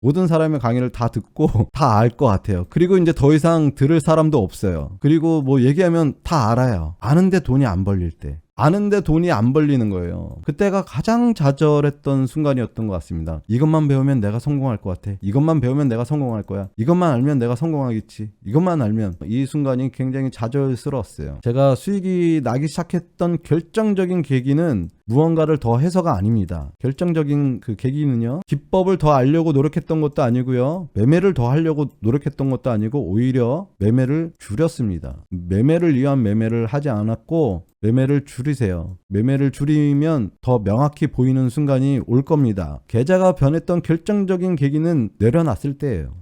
모든 사람의 강의를 다 듣고 다 알 것 같아요. 그리고 이제 더 이상 들을 사람도 없어요. 그리고 뭐 얘기하면 다 알아요. 아는데 돈이 안 벌릴 때. 아는데 돈이 안 벌리는 거예요. 그때가 가장 좌절했던 순간이었던 것 같습니다. 이것만 배우면 내가 성공할 것 같아. 이것만 배우면 내가 성공할 거야. 이것만 알면 내가 성공하겠지. 이것만 알면. 이 순간이 굉장히 좌절스러웠어요. 제가 수익이 나기 시작했던 결정적인 계기는 무언가를 더 해서가 아닙니다. 결정적인 그 계기는요, 기법을 더 알려고 노력했던 것도 아니고요, 매매를 더 하려고 노력했던 것도 아니고 오히려 매매를 줄였습니다. 매매를 위한 매매를 하지 않았고 매매를 줄이세요. 매매를 줄이면 더 명확히 보이는 순간이 올 겁니다. 계좌가 변했던 결정적인 계기는 내려놨을 때예요.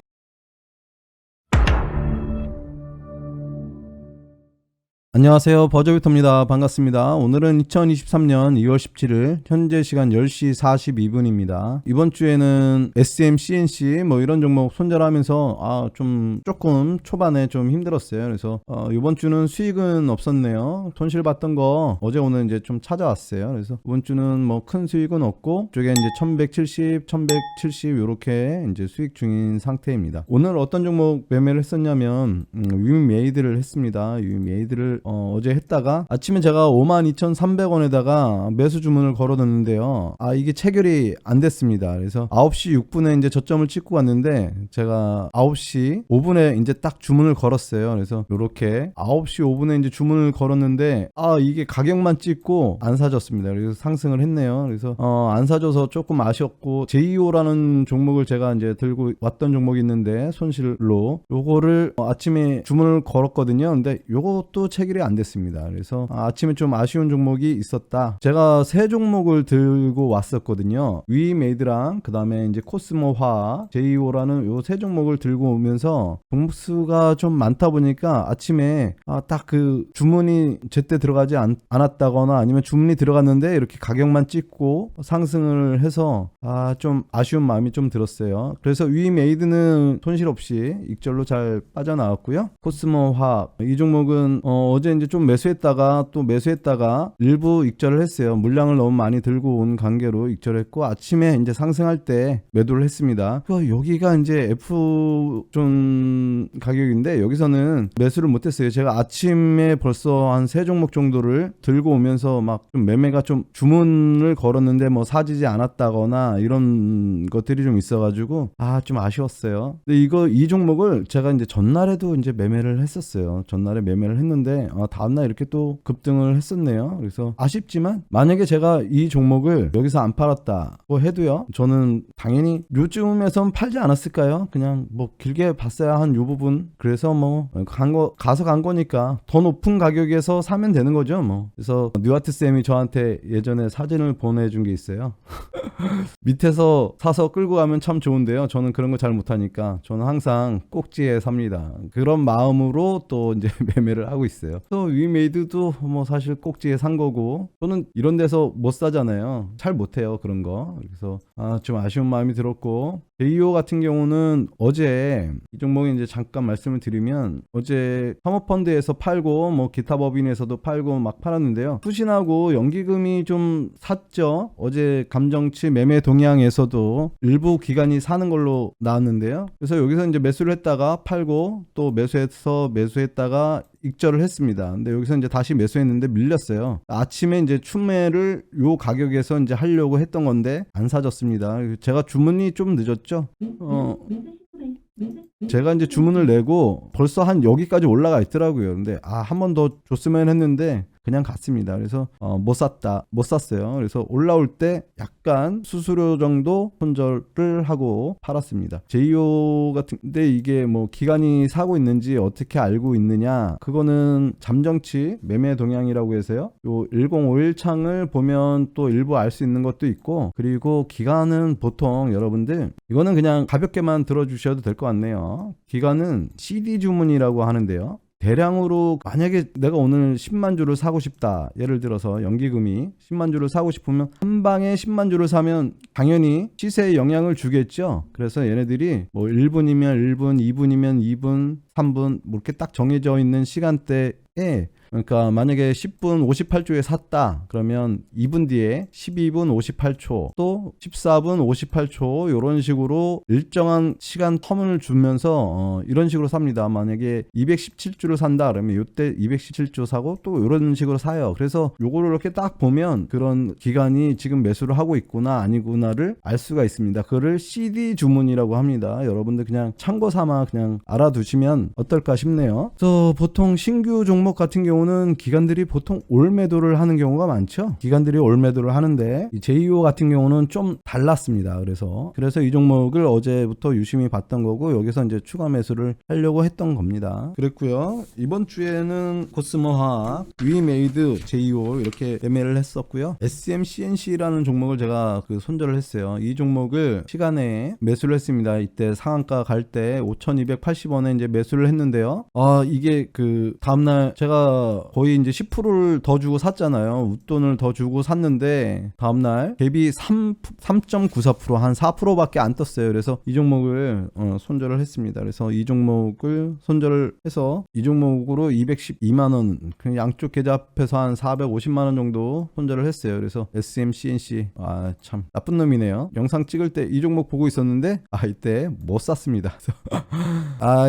안녕하세요. 버저비터입니다. 반갑습니다. 오늘은 2023년 2월 17일 현재 시간 10시 42분입니다. 이번 주에는 SM, CNC 뭐 이런 종목 손절하면서 조금 초반에 좀 힘들었어요. 그래서 이번 주는 수익은 없었네요. 손실 봤던 거 어제 오늘 이제 좀 찾아왔어요. 그래서 이번 주는 뭐 큰 수익은 없고 쪽에 이제 1170, 1170 요렇게 이제 수익 중인 상태입니다. 오늘 어떤 종목 매매를 했었냐면 위메이드를 했습니다. 위메이드를 어제 했다가 아침에 제가 52,300원에다가 매수 주문을 걸어뒀는데요. 이게 체결이 안 됐습니다. 그래서 9시 6분에 이제 저점을 찍고 갔는데 제가 9시 5분에 이제 딱 주문을 걸었어요. 그래서 요렇게 9시 5분에 이제 주문을 걸었는데 이게 가격만 찍고 안 사졌습니다. 그래서 상승을 했네요. 그래서 안 사줘서 조금 아쉬웠고 JEO라는 종목을 제가 이제 들고 왔던 종목이 있는데 손실로 요거를 아침에 주문을 걸었거든요. 근데 요것도 체결이 안 됐습니다. 그래서 아침에 좀 아쉬운 종목이 있었다. 제가 세 종목을 들고 왔었거든요. 위메이드랑 그 다음에 이제 코스모화, JEO라는 요 세 종목을 들고 오면서 종목수가 좀 많다 보니까 아침에 딱 그 주문이 제때 들어가지 않았다거나 아니면 주문이 들어갔는데 이렇게 가격만 찍고 상승을 해서 좀 아쉬운 마음이 좀 들었어요. 그래서 위메이드는 손실 없이 익절로 잘 빠져나왔고요. 코스모화 이 종목은 어제 이제 좀 매수했다가 일부 익절을 했어요. 물량을 너무 많이 들고 온 관계로 익절했고 아침에 이제 상승할 때 매도를 했습니다. 여기가 이제 F존 가격인데 여기서는 매수를 못했어요. 제가 아침에 벌써 한 세 종목 정도를 들고 오면서 막 좀 매매가 좀 주문을 걸었는데 뭐 사지지 않았다거나 이런 것들이 좀 있어가지고 좀 아쉬웠어요. 근데 이 종목을 제가 이제 전날에도 이제 매매를 했었어요. 전날에 매매를 했는데 다음날 이렇게 또 급등을 했었네요. 그래서 아쉽지만 만약에 제가 이 종목을 여기서 안 팔았다고 해도요, 저는 당연히 요즘에선 팔지 않았을까요? 그냥 뭐 길게 봤어야 한 요 부분. 그래서 뭐 가서 간 거니까 더 높은 가격에서 사면 되는 거죠 뭐. 그래서 뉴아트 쌤이 저한테 예전에 사진을 보내준 게 있어요. 밑에서 사서 끌고 가면 참 좋은데요. 저는 그런 거 잘 못하니까 저는 항상 꼭지에 삽니다. 그런 마음으로 또 이제 매매를 하고 있어요. 또 위메이드도 뭐 사실 꼭지에 산 거고 저는 이런 데서 못 사잖아요. 잘 못해요 그런 거. 그래서 좀 아쉬운 마음이 들었고 JEO 같은 경우는 어제 이 종목에 이제 잠깐 말씀을 드리면 어제 사모펀드에서 팔고 뭐 기타 법인에서도 팔고 막 팔았는데요. 투신하고 연기금이 좀 샀죠. 어제 감정치 매매 동향에서도 일부 기관이 사는 걸로 나왔는데요. 그래서 여기서 이제 매수를 했다가 팔고 또 매수했다가 익절을 했습니다. 근데 여기서 이제 다시 매수했는데 밀렸어요. 아침에 이제 추매를 요 가격에서 이제 하려고 했던 건데 안 사졌습니다. 제가 주문이 좀 늦었죠. 제가 이제 주문을 내고 벌써 한 여기까지 올라가 있더라고요. 근데 한 번 더 줬으면 했는데 그냥 갔습니다. 그래서 못 샀어요. 그래서 올라올 때 약간 수수료 정도 손절을 하고 팔았습니다. JEO 같은데 이게 뭐 기관이 사고 있는지 어떻게 알고 있느냐, 그거는 잠정치 매매 동향이라고 해서요. 요 1051 창을 보면 또 일부 알 수 있는 것도 있고, 그리고 기관은 보통 여러분들 이거는 그냥 가볍게만 들어주셔도 될 것 같네요. 기관은 CD 주문이라고 하는데요. 대량으로 만약에 내가 오늘 10만 주를 사고 싶다. 예를 들어서 연기금이 10만 주를 사고 싶으면 한 방에 10만 주를 사면 당연히 시세에 영향을 주겠죠. 그래서 얘네들이 뭐 1분이면 1분, 2분이면 2분, 3분 뭐 이렇게 딱 정해져 있는 시간대에 그러니까 만약에 10분 58초에 샀다 그러면 2분 뒤에 12분 58초 또 14분 58초 이런 식으로 일정한 시간 텀을 주면서 이런 식으로 삽니다. 만약에 217주를 산다 그러면 이때 217주 사고 또 이런 식으로 사요. 그래서 요거를 이렇게 딱 보면 그런 기간이 지금 매수를 하고 있구나 아니구나를 알 수가 있습니다. 그거를 CD 주문이라고 합니다. 여러분들 그냥 참고 삼아 그냥 알아두시면 어떨까 싶네요. 그래서 보통 신규 종목 같은 경우는 기관들이 보통 올 매도를 하는 경우가 많죠. 기관들이 올 매도를 하는데 이 JO 같은 경우는 좀 달랐습니다. 그래서 이 종목을 어제부터 유심히 봤던 거고 여기서 이제 추가 매수를 하려고 했던 겁니다. 그랬고요. 이번 주에는 코스모화학, 위메이드, JO 이렇게 매매를 했었고요. SMCNC라는 종목을 제가 손절을 했어요. 이 종목을 시간에 매수를 했습니다. 이때 상한가 갈 때 5,280원에 이제 매수를 했는데요. 이게 다음날 제가 거의 이제 10%를 더 주고 샀잖아요. 웃돈을 더 주고 샀는데 다음날 갭이 3.94% 한 4%밖에 안 떴어요. 그래서 이 종목을 손절을 했습니다. 그래서 이 종목을 손절을 해서 이 종목으로 212만원 양쪽 계좌 합해서 한 450만원 정도 손절을 했어요. 그래서 SMCNC 참 나쁜 놈이네요. 영상 찍을 때 이 종목 보고 있었는데 이때 못 샀습니다.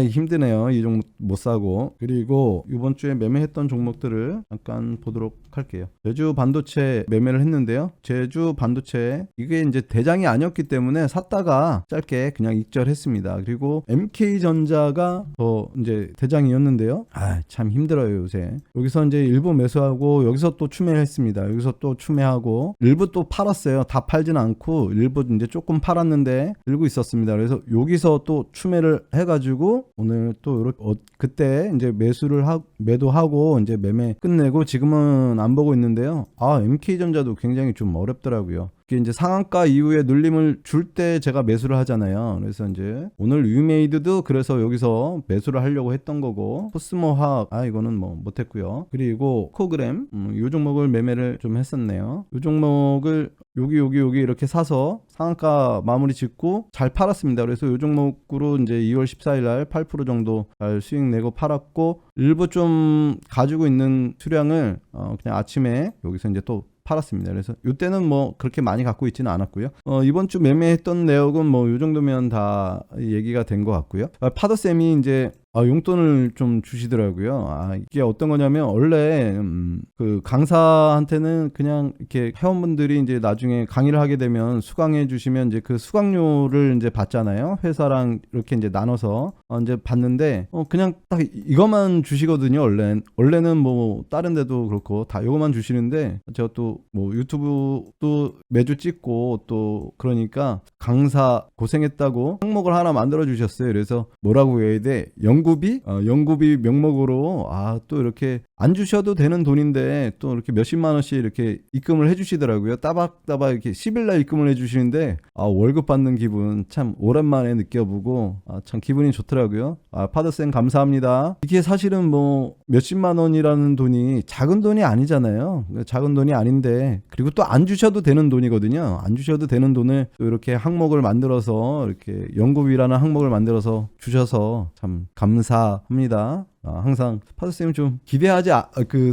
힘드네요. 이 종목 못 사고. 그리고 이번 주에 매매했던 종목들을 잠깐 보도록 할게요. 제주 반도체 매매를 했는데요. 제주 반도체 이게 이제 대장이 아니었기 때문에 샀다가 짧게 그냥 익절했습니다. 그리고 MK전자가 더 이제 대장이었는데요. 참 힘들어요 요새. 여기서 이제 일부 매수하고 여기서 또 추매를 했습니다. 여기서 또 추매하고 일부 또 팔았어요. 다 팔진 않고 일부 이제 조금 팔았는데 들고 있었습니다. 그래서 여기서 또 추매를 해가지고 오늘 또 이렇게 그때 이제 매도하고 이제 매매 끝내고 지금은 안 보고 있는데요. MK전자도 굉장히 좀 어렵더라고요. 이게 이제 상한가 이후에 눌림을 줄 때 제가 매수를 하잖아요. 그래서 이제 오늘 위메이드도 그래서 여기서 매수를 하려고 했던 거고 코스모화학 이거는 뭐 못했고요. 그리고 코그램 이 종목을 매매를 좀 했었네요. 이 종목을 여기 이렇게 사서 상한가 마무리 짓고 잘 팔았습니다. 그래서 이 종목으로 이제 2월 14일 날 8% 정도 잘 수익 내고 팔았고 일부 좀 가지고 있는 수량을 그냥 아침에 여기서 이제 또 팔았습니다. 그래서 이때는 뭐 그렇게 많이 갖고 있지는 않았고요. 이번 주 매매했던 내역은 뭐 이 정도면 다 얘기가 된 것 같고요. 파더쌤이 이제 용돈을 좀 주시더라고요. 이게 어떤 거냐면 원래 강사한테는 그냥 이렇게 회원분들이 이제 나중에 강의를 하게 되면 수강해 주시면 이제 그 수강료를 이제 받잖아요. 회사랑 이렇게 이제 나눠서 이제 받는데 그냥 딱 이것만 주시거든요. 원래는 뭐 다른 데도 그렇고 다 이것만 주시는데 제가 또 뭐 유튜브도 매주 찍고 또 그러니까 강사 고생했다고 항목을 하나 만들어 주셨어요. 그래서 뭐라고 해야 돼? 연구비 명목으로 또 이렇게 안 주셔도 되는 돈인데 또 이렇게 몇십만 원씩 이렇게 입금을 해주시더라고요. 따박따박 이렇게 10일날 입금을 해주시는데 월급 받는 기분 참 오랜만에 느껴보고 참 기분이 좋더라고요. 파더쌤 감사합니다. 이게 사실은 뭐 몇십만 원이라는 돈이 작은 돈이 아니잖아요. 작은 돈이 아닌데 그리고 또 안 주셔도 되는 돈이거든요. 안 주셔도 되는 돈을 또 이렇게 항목을 만들어서 이렇게 연구비라는 항목을 만들어서 주셔서 참 감사합니다. 항상 파더쌤이 좀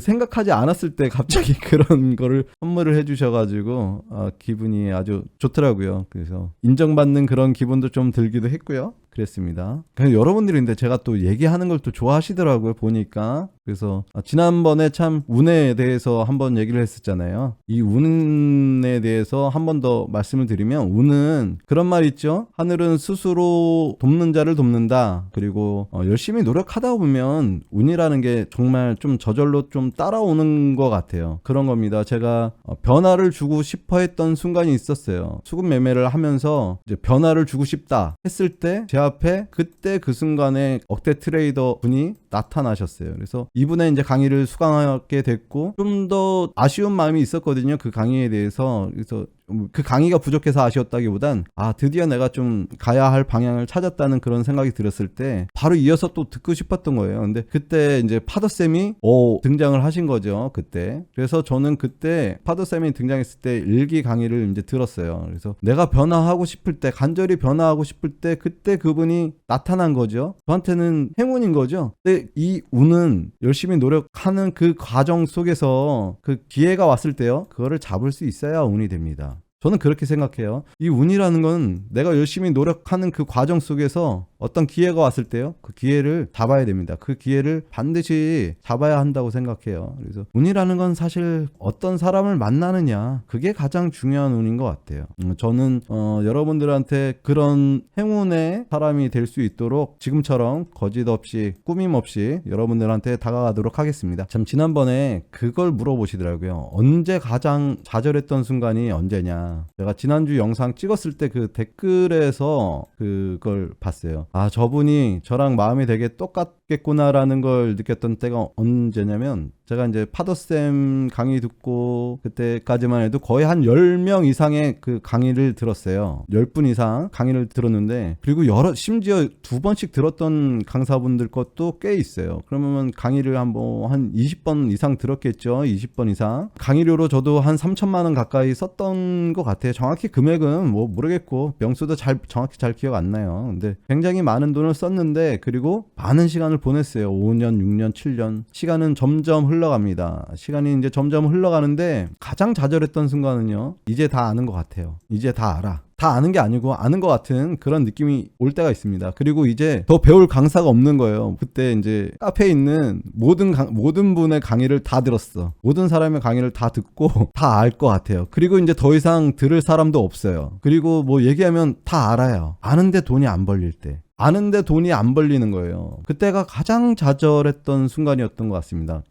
생각하지 않았을 때 갑자기 그런 거를 선물을 해주셔가지고 기분이 아주 좋더라고요. 그래서 인정받는 그런 기분도 좀 들기도 했고요. 그랬습니다. 여러분들이 근데 제가 또 얘기하는 걸 또 좋아하시더라고요. 보니까. 그래서 지난번에 참 운에 대해서 한번 얘기를 했었잖아요. 이 운에 대해서 한 번 더 말씀을 드리면 운은 그런 말 있죠. 하늘은 스스로 돕는 자를 돕는다. 그리고 열심히 노력하다 보면 운이라는 게 정말 좀 저절로 좀 따라오는 것 같아요. 그런 겁니다. 제가 변화를 주고 싶어 했던 순간이 있었어요. 수급 매매를 하면서 이제 변화를 주고 싶다 했을 때 제 앞에 그때 그 순간에 억대 트레이더 분이 나타나셨어요. 그래서 이분의 이제 강의를 수강하게 됐고 좀 더 아쉬운 마음이 있었거든요. 그 강의에 대해서. 그래서 그 강의가 부족해서 아쉬웠다기보단 드디어 내가 좀 가야 할 방향을 찾았다는 그런 생각이 들었을 때 바로 이어서 또 듣고 싶었던 거예요. 근데 그때 이제 파더쌤이 등장을 하신 거죠. 그때. 그래서 저는 그때 파더쌤이 등장했을 때 일기 강의를 이제 들었어요. 그래서 내가 변화하고 싶을 때, 간절히 변화하고 싶을 때 그때 그분이 나타난 거죠. 저한테는 행운인 거죠. 근데 이 운은 열심히 노력하는 그 과정 속에서 그 기회가 왔을 때요, 그거를 잡을 수 있어야 운이 됩니다. 저는 그렇게 생각해요. 이 운이라는 건 내가 열심히 노력하는 그 과정 속에서 어떤 기회가 왔을 때요, 그 기회를 잡아야 됩니다. 그 기회를 반드시 잡아야 한다고 생각해요. 그래서 운이라는 건 사실 어떤 사람을 만나느냐, 그게 가장 중요한 운인 것 같아요. 저는 여러분들한테 그런 행운의 사람이 될 수 있도록 지금처럼 거짓 없이 꾸밈 없이 여러분들한테 다가가도록 하겠습니다. 참 지난번에 그걸 물어보시더라고요. 언제 가장 좌절했던 순간이 언제냐. 제가 지난주 영상 찍었을 때 그 댓글에서 그걸 봤어요. 저분이 저랑 마음이 되게 똑같겠구나라는 걸 느꼈던 때가 언제냐면, 제가 이제 파더쌤 강의 듣고 그때까지만 해도 거의 한 10명 이상의 그 강의를 들었어요. 10분 이상 강의를 들었는데, 그리고 심지어 2번씩 들었던 강사분들 것도 꽤 있어요. 그러면 강의를 한 20번 이상 들었겠죠. 20번 이상. 강의료로 저도 한 3천만 원 가까이 썼던 것 같아요. 정확히 금액은 모르겠고 명수도 정확히 잘 기억 안 나요. 근데 굉장히 많은 돈을 썼는데, 그리고 많은 시간을 보냈어요. 5년, 6년, 7년. 시간은 점점 흘러갑니다. 시간이 이제 점점 흘러가는데 가장 좌절했던 순간은요, 이제 다 아는 것 같아요. 이제 다 알아. 다 아는 게 아니고 아는 것 같은 그런 느낌이 올 때가 있습니다. 그리고 이제 더 배울 강사가 없는 거예요. 그때 이제 카페에 있는 모든 분의 강의를 다 들었어. 모든 사람의 강의를 다 듣고 다 알 것 같아요. 그리고 이제 더 이상 들을 사람도 없어요. 그리고 얘기하면 다 알아요. 아는데 돈이 안 벌릴 때. 아는데 돈이 안 벌리는 거예요. 그때가 가장 좌절했던 순간이었던 것 같습니다.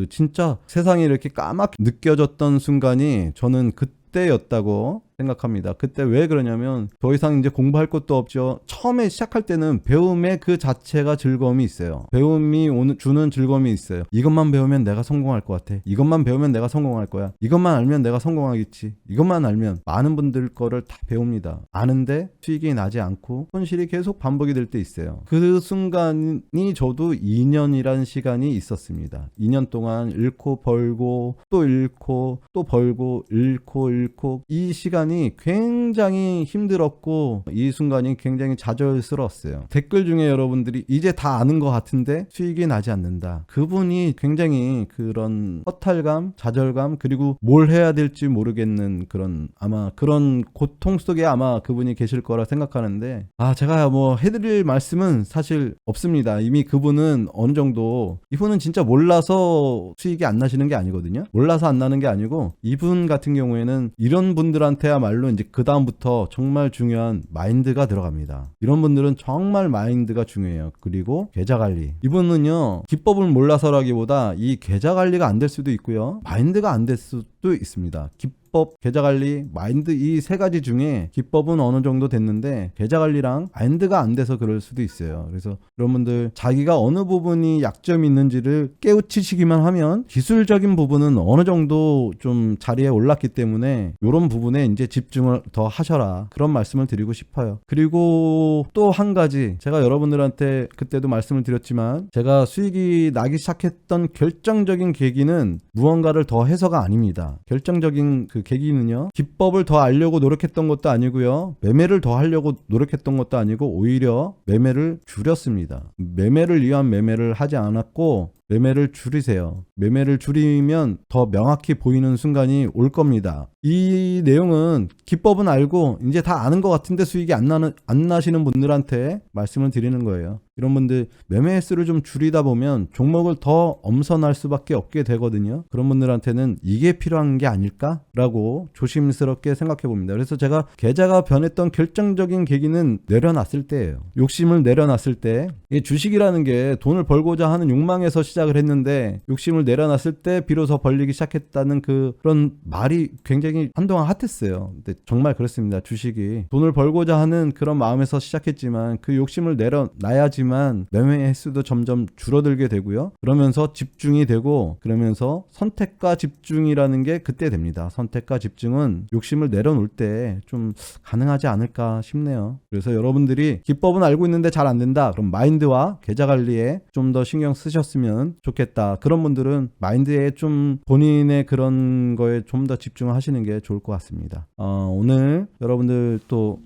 진짜 세상이 이렇게 까맣게 느껴졌던 순간이 저는 그때였다고 생각합니다. 그때 왜 그러냐면, 더 이상 이제 공부할 것도 없죠. 처음에 시작할 때는 배움의 그 자체가 즐거움이 있어요. 배움이 주는 즐거움이 있어요. 이것만 배우면 내가 성공할 것 같아. 이것만 배우면 내가 성공할 거야. 이것만 알면 내가 성공하겠지. 이것만 알면. 많은 분들 거를 다 배웁니다. 아는데 수익이 나지 않고 손실이 계속 반복이 될 때 있어요. 그 순간이 저도 2년이라는 시간이 있었습니다. 2년 동안 잃고 벌고 또 잃고 또 벌고 잃고 이 시간이 굉장히 힘들었고, 이 순간이 굉장히 좌절스러웠어요. 댓글 중에 여러분들이 이제 다 아는 것 같은데 수익이 나지 않는다. 그분이 굉장히 그런 허탈감, 좌절감, 그리고 뭘 해야 될지 모르겠는 아마 그런 고통 속에 아마 그분이 계실 거라 생각하는데, 제가 해드릴 말씀은 사실 없습니다. 이미 그분은 어느 정도, 이분은 진짜 몰라서 수익이 안 나시는 게 아니거든요. 몰라서 안 나는 게 아니고, 이분 같은 경우에는 이런 분들한테야 말로 이제 그 다음부터 정말 중요한 마인드가 들어갑니다. 이런 분들은 정말 마인드가 중요해요. 그리고 계좌 관리. 이분은요, 기법을 몰라서라기보다 이 계좌 관리가 안 될 수도 있고요, 마인드가 안 될 수도 있습니다. 기법, 계좌 관리, 마인드, 이 세 가지 중에 기법은 어느 정도 됐는데 계좌 관리랑 마인드가 안 돼서 그럴 수도 있어요. 그래서 여러분들 자기가 어느 부분이 약점이 있는지를 깨우치시기만 하면 기술적인 부분은 어느 정도 좀 자리에 올랐기 때문에 이런 부분에 이제 집중을 더 하셔라, 그런 말씀을 드리고 싶어요. 그리고 또 한 가지, 제가 여러분들한테 그때도 말씀을 드렸지만, 제가 수익이 나기 시작했던 결정적인 계기는 무언가를 더 해서가 아닙니다. 결정적인 그 계기는요, 기법을 더 알려고 노력했던 것도 아니고요, 매매를 더 하려고 노력했던 것도 아니고, 오히려 매매를 줄였습니다. 매매를 위한 매매를 하지 않았고, 매매를 줄이세요. 매매를 줄이면 더 명확히 보이는 순간이 올 겁니다. 이 내용은 기법은 알고 이제 다 아는 것 같은데 수익이 안 나시는 분들한테 말씀을 드리는 거예요. 이런 분들 매매 횟수를 좀 줄이다 보면 종목을 더 엄선할 수밖에 없게 되거든요. 그런 분들한테는 이게 필요한 게 아닐까라고 조심스럽게 생각해 봅니다. 그래서 제가 계좌가 변했던 결정적인 계기는 내려놨을 때예요. 욕심을 내려놨을 때, 이 주식이라는 게 돈을 벌고자 하는 욕망에서 시작을 했는데, 욕심을 내려놨을 때 비로소 벌리기 시작했다는 그런 말이 굉장히 한동안 핫했어요. 근데 정말 그렇습니다. 주식이 돈을 벌고자 하는 그런 마음에서 시작했지만 그 욕심을 내려놔야지 하지만 매매 횟수도 점점 줄어들게 되고요. 그러면서 집중이 되고 그러면서 선택과 집중이라는 게 그때 됩니다. 선택과 집중은 욕심을 내려놓을 때 좀 가능하지 않을까 싶네요. 그래서 여러분들이 기법은 알고 있는데 잘 안 된다. 그럼 마인드와 계좌 관리에 좀 더 신경 쓰셨으면 좋겠다. 그런 분들은 마인드에 좀 본인의 그런 거에 좀 더 집중하시는 게 좋을 것 같습니다. 오늘 여러분들 또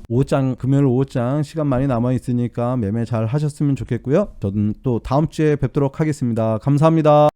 5장 금요일 5장 시간 많이 남아 있으니까 매매 잘 하셨으면 좋겠고요. 저는 또 다음 주에 뵙도록 하겠습니다. 감사합니다.